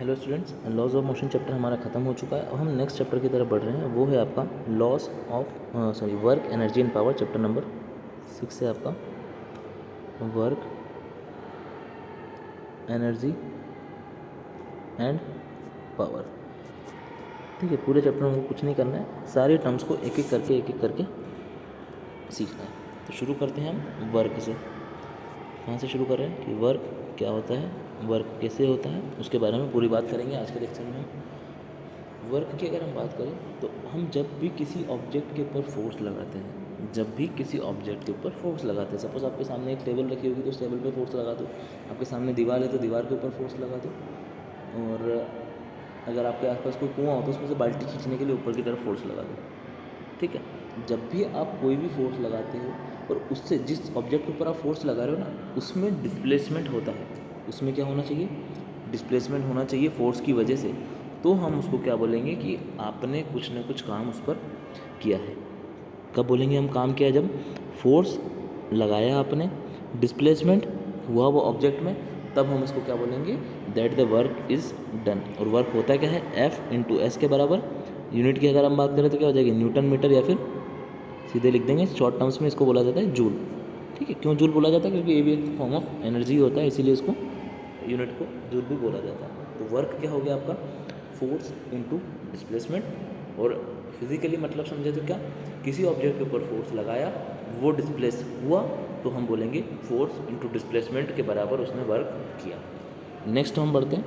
Hello students, laws of motion chapter हमारा ख़त्म हो चुका है। अब हम नेक्स्ट चैप्टर की तरफ बढ़ रहे हैं। वो है आपका loss of work energy and power. Chapter number 6 है आपका वर्क एनर्जी एंड पावर। ठीक है, पूरे चैप्टर में कुछ नहीं करना है, सारे टर्म्स को एक एक करके सीखना है। तो शुरू करते हैं हम वर्क से। कहाँ से शुरू कर रहे हैं कि वर्क क्या होता है, वर्क कैसे होता है, उसके बारे में पूरी बात करेंगे आज के लेक्चर में। हम वर्क की अगर हम बात करें तो हम जब भी किसी ऑब्जेक्ट के ऊपर फोर्स लगाते हैं, जब भी किसी ऑब्जेक्ट के ऊपर फोर्स लगाते हैं, सपोज आपके सामने एक टेबल रखी होगी तो उस टेबल पे फोर्स लगा दो, आपके सामने दीवार है तो दीवार के ऊपर फोर्स लगा दो, और अगर आपके आसपास कोई कुआं हो तो उसमें से बाल्टी खींचने के लिए ऊपर की तरफ फोर्स लगा दो। ठीक है, जब भी आप कोई भी फोर्स लगाते हो और उससे जिस ऑब्जेक्ट के ऊपर आप फोर्स लगा रहे हो ना, उसमें डिस्प्लेसमेंट होता है। उसमें क्या होना चाहिए? डिस्प्लेसमेंट होना चाहिए फोर्स की वजह से। तो हम उसको क्या बोलेंगे कि आपने कुछ ना कुछ काम उस पर किया है। कब बोलेंगे हम काम किया? जब फोर्स लगाया आपने, डिस्प्लेसमेंट हुआ वो ऑब्जेक्ट में, तब हम इसको क्या बोलेंगे? That the work is done. और वर्क होता क्या है? F/S के बराबर। यूनिट की अगर हम बात करें तो क्या हो जाएगी? न्यूटन मीटर, या फिर सीधे लिख देंगे शॉर्ट टर्म्स में इसको बोला जाता है जूल। ठीक है, क्यों जूल बोला जाता है? क्योंकि ये भी एक फॉर्म ऑफ एनर्जी होता है, इसीलिए इसको यूनिट को जूल भी बोला जाता है। तो वर्क क्या हो गया आपका? Force into displacement. और फिजिकली मतलब समझे तो क्या? किसी ऑब्जेक्ट के ऊपर फोर्स लगाया, वो डिस्प्लेस हुआ, तो हम बोलेंगे फोर्स इनटू डिस्प्लेसमेंट के बराबर उसने वर्क किया। नेक्स्ट हम बढ़ते हैं।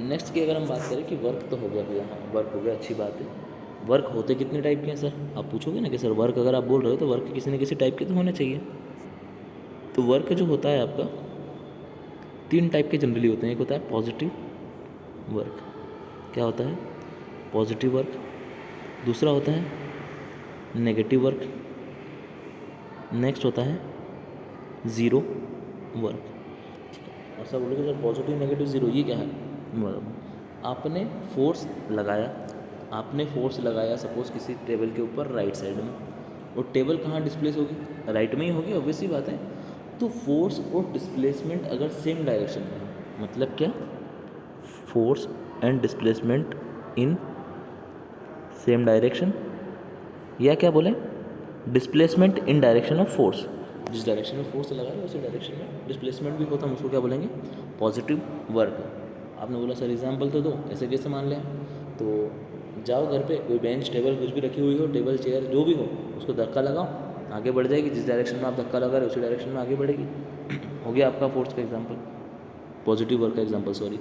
नेक्स्ट की अगर हम बात करें कि वर्क तो हो गया भैया, हाँ वर्क हो गया, अच्छी बात है। वर्क होते कितने टाइप के हैं सर? आप पूछोगे ना कि सर वर्क अगर आप बोल रहे हो तो वर्क किसी न किसी टाइप के तो होने चाहिए। तो वर्क जो होता है आपका 3 टाइप के जनरली होते हैं। एक होता है पॉजिटिव वर्क। क्या होता है? Positive work. दूसरा होता है नेगेटिव वर्क। नेक्स्ट होता है ज़ीरो वर्क। ऐसा बोलोगे सर पॉजिटिव नेगेटिव ज़ीरो ये क्या है? आपने फोर्स लगाया, सपोज किसी टेबल के ऊपर राइट साइड में, और टेबल कहाँ डिस्प्लेस होगी? राइट में ही होगी, ऑब्वियस सी बात है। तो फोर्स और डिस्प्लेसमेंट अगर सेम डायरेक्शन में है, मतलब क्या? Force and displacement in same direction, या क्या बोले? Displacement in direction of force. जिस डायरेक्शन में फोर्स लगा रहे हैं उसी डायरेक्शन में डिस्प्लेसमेंट भी होता है, हम उसको क्या बोलेंगे? Positive work. आपने बोला सर एग्जाम्पल तो दो, ऐसे कैसे मान लें? तो जाओ घर पे, कोई बेंच टेबल कुछ भी रखी हुई हो, टेबल चेयर जो भी हो, उसको धक्का लगाओ, आगे बढ़ जाएगी। जिस डायरेक्शन में आप धक्का लगा रहे हो उसी डायरेक्शन में आगे बढ़ेगी। हो गया आपका फोर्स का एग्जाम्पल, पॉजिटिव वर्क का एग्जाम्पल, सॉरी।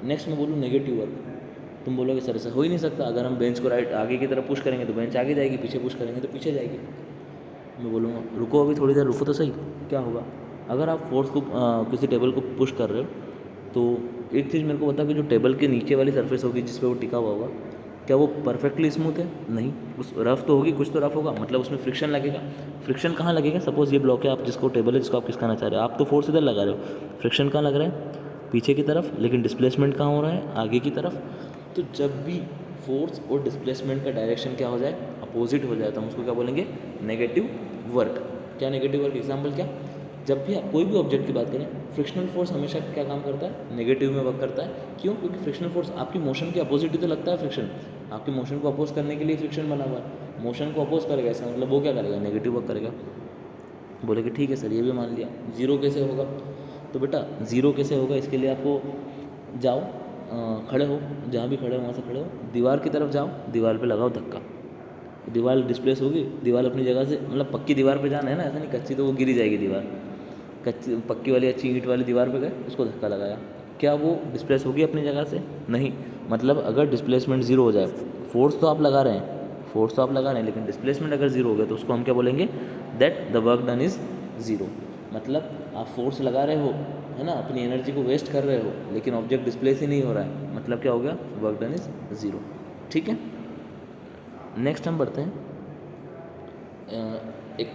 नेक्स्ट मैं बोलूँ नेगेटिव वर्क। तुम बोलोगे सर ऐसा हो ही नहीं सकता, अगर हम बेंच को राइट आगे की तरफ पुश करेंगे तो बेंच आगे जाएगी, पीछे पुश करेंगे तो पीछे जाएगी। मैं बोलूँगा रुको अभी थोड़ी देर रुको तो सही। क्या होगा? अगर आप फोर्स को किसी टेबल को पुश कर रहे हो तो एक चीज़ मेरे को बता कि जो टेबल के नीचे वाली सरफेस होगी जिस पे वो टिका हुआ होगा, क्या वो परफेक्टली स्मूथ है? नहीं, उस रफ तो होगी, कुछ तो रफ होगा, मतलब उसमें फ्रिक्शन लगेगा। फ्रिक्शन कहाँ लगेगा? सपोज ये ब्लॉक है, आप जिसको टेबल है जिसको आप खिसकाना चाह रहे हो, आप तो फोर्स इधर लगा रहे हो, फ्रिक्शन कहाँ लग रहा है? पीछे की तरफ, लेकिन डिस्प्लेसमेंट कहाँ हो रहा है? आगे की तरफ। तो जब भी फोर्स और डिस्प्लेसमेंट का डायरेक्शन क्या हो जाए? अपोजिट हो जाए, तो हम उसको क्या बोलेंगे? Negative work. क्या नेगेटिव वर्क? एग्जाम्पल क्या? जब भी आप कोई भी ऑब्जेक्ट की बात करें, फ्रिक्शनल फोर्स हमेशा क्या काम करता है? नेगेटिव में वर्क करता है। क्यों? क्योंकि फ्रिक्शनल फोर्स आपकी मोशन के अपोजिट ही तो लगता है। फ्रिक्शन आपकी मोशन को अपोज करने के लिए फ्रिक्शन बना हुआ है। मोशन को अपोज करेगा, इसका मतलब वो क्या करेगा? नेगेटिव वर्क करेगा। बोले कि ठीक है सर ये भी मान लिया। ज़ीरो कैसे होगा? तो बेटा ज़ीरो कैसे होगा, इसके लिए आपको जाओ, खड़े हो, जहाँ भी खड़े हो वहाँ से खड़े हो, दीवार की तरफ जाओ, दीवार पे लगाओ धक्का, दीवार डिस्प्लेस होगी, दीवार अपनी जगह से, मतलब पक्की दीवार पे जाना है ना, ऐसा नहीं कच्ची तो वो गिरी जाएगी दीवार। कच्ची पक्की वाली अच्छी ईंट वाली दीवार पे गए, उसको धक्का लगाया, क्या वो डिस्प्लेस होगी अपनी जगह से? नहीं। मतलब अगर डिस्प्लेसमेंट ज़ीरो हो जाए, फोर्स तो आप लगा रहे हैं, लेकिन डिस्प्लेसमेंट अगर ज़ीरो हो गया तो उसको हम क्या बोलेंगे? That the work done is zero. मतलब आप फोर्स लगा रहे हो, है ना, अपनी एनर्जी को वेस्ट कर रहे हो, लेकिन ऑब्जेक्ट डिस्प्लेस ही नहीं हो रहा है, मतलब क्या हो गया? Work done is zero. ठीक है, नेक्स्ट हम बढ़ते हैं। एक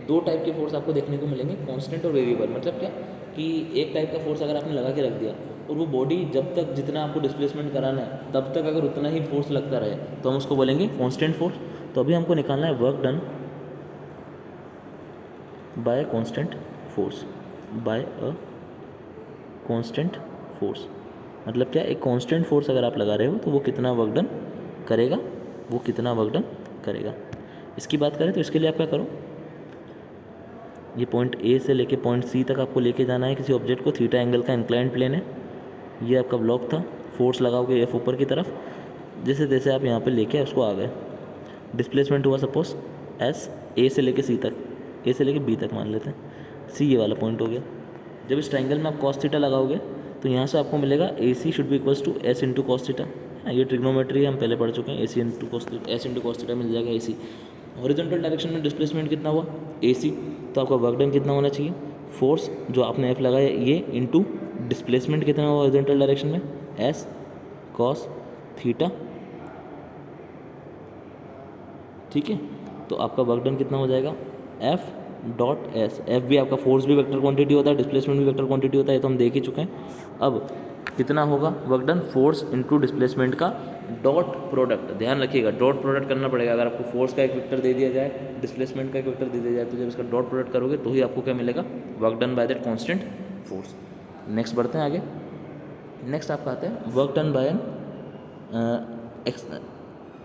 दो टाइप के फोर्स आपको देखने को मिलेंगे, कांस्टेंट और वेरिएबल। मतलब क्या कि एक टाइप का फोर्स अगर आपने लगा के रख दिया और वो बॉडी जब तक जितना आपको डिस्प्लेसमेंट कराना है तब तक अगर उतना ही फोर्स लगता रहे तो हम उसको बोलेंगे कांस्टेंट फोर्स। तो अभी हमको निकालना है work done by constant force, by a constant force. मतलब क्या, एक कांस्टेंट फोर्स अगर आप लगा रहे हो तो वो कितना वर्क डन करेगा, वो कितना वर्क डन करेगा। इसकी बात करें तो इसके लिए आप क्या करो, ये पॉइंट ए से लेके पॉइंट सी तक आपको लेके जाना है किसी ऑब्जेक्ट को, थीटा एंगल का इंक्लाइंड प्लेन है, ये आपका ब्लॉक था, फोर्स लगाओगे एफ ऊपर की तरफ, जैसे जैसे आप यहाँ पे लेके उसको आ गए, डिस्प्लेसमेंट हुआ सपोज एस, ए से लेके सी तक, ए से लेके बी तक मान लेते हैं, सी ये वाला पॉइंट हो गया। जब इस ट्रायंगल में आप कॉस थीटा लगाओगे तो यहाँ से आपको मिलेगा A C should be equals to S into cos theta. ये ट्रिग्नोमेट्री हम पहले पढ़ चुके हैं, A C into cos, S into cos theta मिल जाएगा ए सी। हॉरिजॉन्टल डायरेक्शन में डिस्प्लेसमेंट कितना हुआ ए सी, तो आपका वर्क डन कितना होना चाहिए, फोर्स जो आपने एफ लगाया ये इंटू डिस्प्लेसमेंट कितना हुआ हॉरिजॉन्टल डायरेक्शन में, एस कॉस थीटा। ठीक है, तो आपका वर्क डन कितना हो जाएगा, एफ डॉट एस। एफ भी आपका फोर्स भी वेक्टर क्वांटिटी होता है, डिस्प्लेसमेंट भी वेक्टर क्वांटिटी होता है, ये तो हम देख ही चुके हैं। अब कितना होगा work done, force into displacement का डॉट प्रोडक्ट। ध्यान रखिएगा डॉट प्रोडक्ट करना पड़ेगा, अगर आपको फोर्स का एक वेक्टर दे दिया जाए, डिस्प्लेसमेंट का एक वेक्टर दे दिया जाए, तो जब इसका डॉट प्रोडक्ट करोगे तो ही आपको क्या मिलेगा, work done by that constant force. Next बढ़ते हैं आगे। नेक्स्ट आपका आता है वर्क डन बाय एन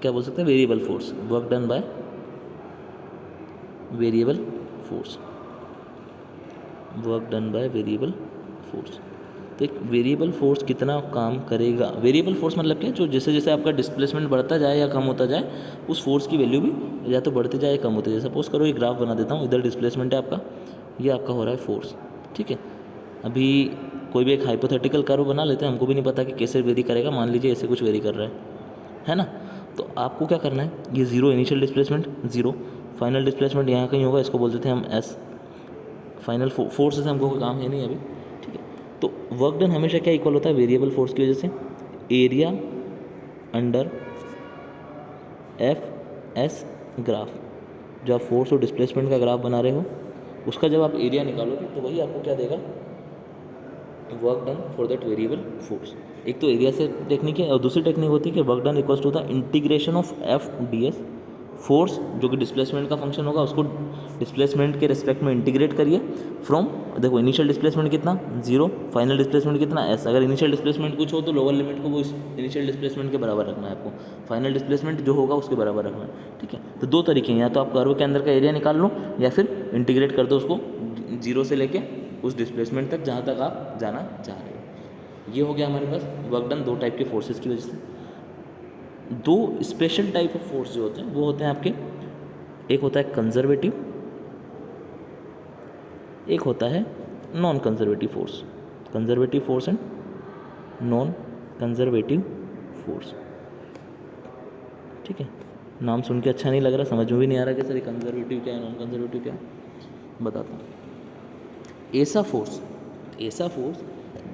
क्या बोल सकते हैं, variable force, work done by variable force, work done by variable force. तो एक वेरिएबल फोर्स कितना काम करेगा, वेरिएबल फोर्स मतलब क्या, जो जैसे जैसे आपका डिस्प्लेसमेंट बढ़ता जाए या कम होता जाए उस फोर्स की वैल्यू भी या तो बढ़ती जाए या कम होती जाए। सपोज करो ये ग्राफ बना देता हूँ, इधर डिस्प्लेसमेंट है आपका, ये आपका हो रहा है फोर्स। ठीक है, अभी कोई भी एक हाइपोथेटिकल कर्व बना लेते हैं, हमको भी नहीं पता कि कैसे वेरी करेगा, मान लीजिए ऐसे कुछ वेरी कर रहा है ना। तो आपको क्या करना है, ये zero initial displacement, zero final displacement यहाँ कहीं होगा, इसको बोल देते हैं हम एस। फाइनल फोर्स से हमको कोई काम है नहीं अभी। ठीक है, तो वर्क डन हमेशा क्या इक्वल होता है, वेरिएबल फोर्स की वजह से area under F S graph. जो आप फोर्स और डिस्प्लेसमेंट का ग्राफ बना रहे हो उसका जब आप एरिया निकालोगे तो वही आपको क्या देगा, work done for that variable force. एक तो एरिया से टेक्निक है और दूसरी टेक्निक होती है कि work done equals to the integration of F D S. Force जो कि डिस्प्लेसमेंट का फंक्शन होगा उसको डिस्प्लेसमेंट के रिस्पेक्ट में इंटीग्रेट करिए फ्रॉम, देखो इनिशियल डिस्प्लेसमेंट कितना, जीरो, फाइनल डिस्प्लेसमेंट कितना एस। अगर इनिशियल डिस्प्लेसमेंट कुछ हो तो लोअर लिमिट को वो इनिशियल डिस्प्लेसमेंट के बराबर रखना है आपको, फाइनल डिस्प्लेसमेंट जो होगा उसके बराबर रखना है। ठीक है, तो दो तरीके हैं, या तो आप कर्व के अंदर का एरिया निकाल लो या फिर इंटीग्रेट कर दो उसको जीरो से लेके उस डिस्प्लेसमेंट तक जहाँ तक आप जाना चाह रहे हो। ये हो गया हमारे पास वर्क डन दो टाइप के फोर्सेस की वजह से। दो स्पेशल टाइप ऑफ फोर्स जो होते हैं वो होते हैं आपके, एक होता है कंजर्वेटिव, एक होता है non conservative force. Conservative force and non conservative force. ठीक है, नाम सुन के अच्छा नहीं लग रहा, समझ में भी नहीं आ रहा कि सर कंजर्वेटिव क्या है नॉन कंजर्वेटिव क्या है, बताता हूँ। ऐसा फोर्स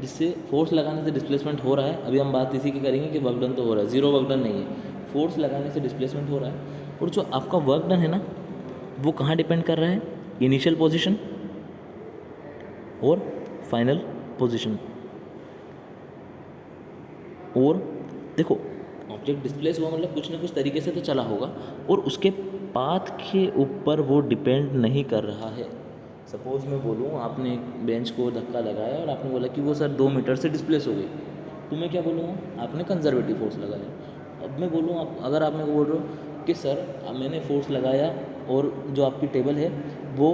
जिससे फोर्स लगाने से डिस्प्लेसमेंट हो रहा है, अभी हम बात इसी की करेंगे कि वर्क डन तो हो रहा है, जीरो वर्क डन नहीं है, फोर्स लगाने से डिस्प्लेसमेंट हो रहा है। और जो आपका वर्क डन है ना वो कहाँ डिपेंड कर रहा है, इनिशियल पोजीशन और फाइनल पोजीशन। और देखो ऑब्जेक्ट डिस्प्लेस हुआ मतलब कुछ ना कुछ तरीके से तो चला होगा और उसके पाथ के ऊपर वो डिपेंड नहीं कर रहा है। सपोज मैं बोलूँ आपने बेंच को धक्का लगाया और आपने बोला कि वो सर 2 मीटर से डिस्प्लेस हो गई, तो मैं क्या बोलूँगा, आपने कंजर्वेटिव फोर्स लगाया। अब मैं बोलूँ अगर आप मेरे को बोल रहे हो कि सर मैंने फोर्स लगाया और जो आपकी टेबल है वो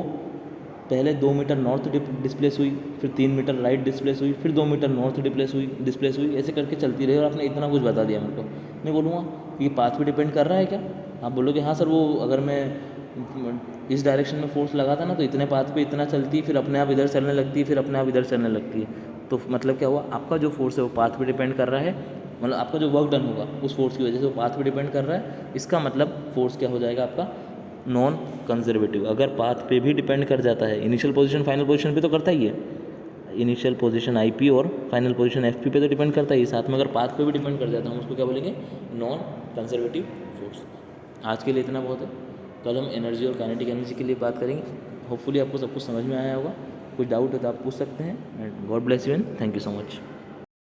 पहले 2 मीटर नॉर्थ डिस्प्लेस हुई, फिर 3 मीटर राइट डिस्प्लेस हुई, फिर 2 मीटर नॉर्थ डिस्प्लेस हुई, ऐसे करके चलती रही और आपने इतना कुछ बता दिया मेरे को, मैं बोलूँगा ये पाथ पे डिपेंड कर रहा है क्या? आप बोलोगे हाँ सर, वो अगर मैं इस डायरेक्शन में फोर्स लगाता ना तो इतने पाथ पे इतना चलती, फिर अपने आप इधर चलने लगती है, फिर अपने आप इधर चलने लगती है। तो मतलब क्या हुआ, आपका जो फोर्स है वो पाथ पे डिपेंड कर रहा है, मतलब आपका जो वर्क डन होगा उस फोर्स की वजह से वो पाथ पे डिपेंड कर रहा है। इसका मतलब फोर्स क्या हो जाएगा आपका, नॉन कंजर्वेटिव। अगर पाथ पे भी डिपेंड कर जाता है, इनिशियल पोजीशन फाइनल पोजीशन पे तो करता ही है, इनिशियल पोजीशन आईपी और फाइनल पोजीशन एफपी पे तो डिपेंड करता ही है, साथ में अगर पाथ पे भी डिपेंड कर जाता है हम उसको क्या बोलेंगे, नॉन कंजर्वेटिव फोर्स। आज के लिए इतना बहुत है, कल हम एनर्जी और काइनेटिक एनर्जी के लिए बात करेंगे। होपफुली आपको सब कुछ समझ में आया होगा, कुछ डाउट है तो आप पूछ सकते हैं। And God bless you and thank you so much.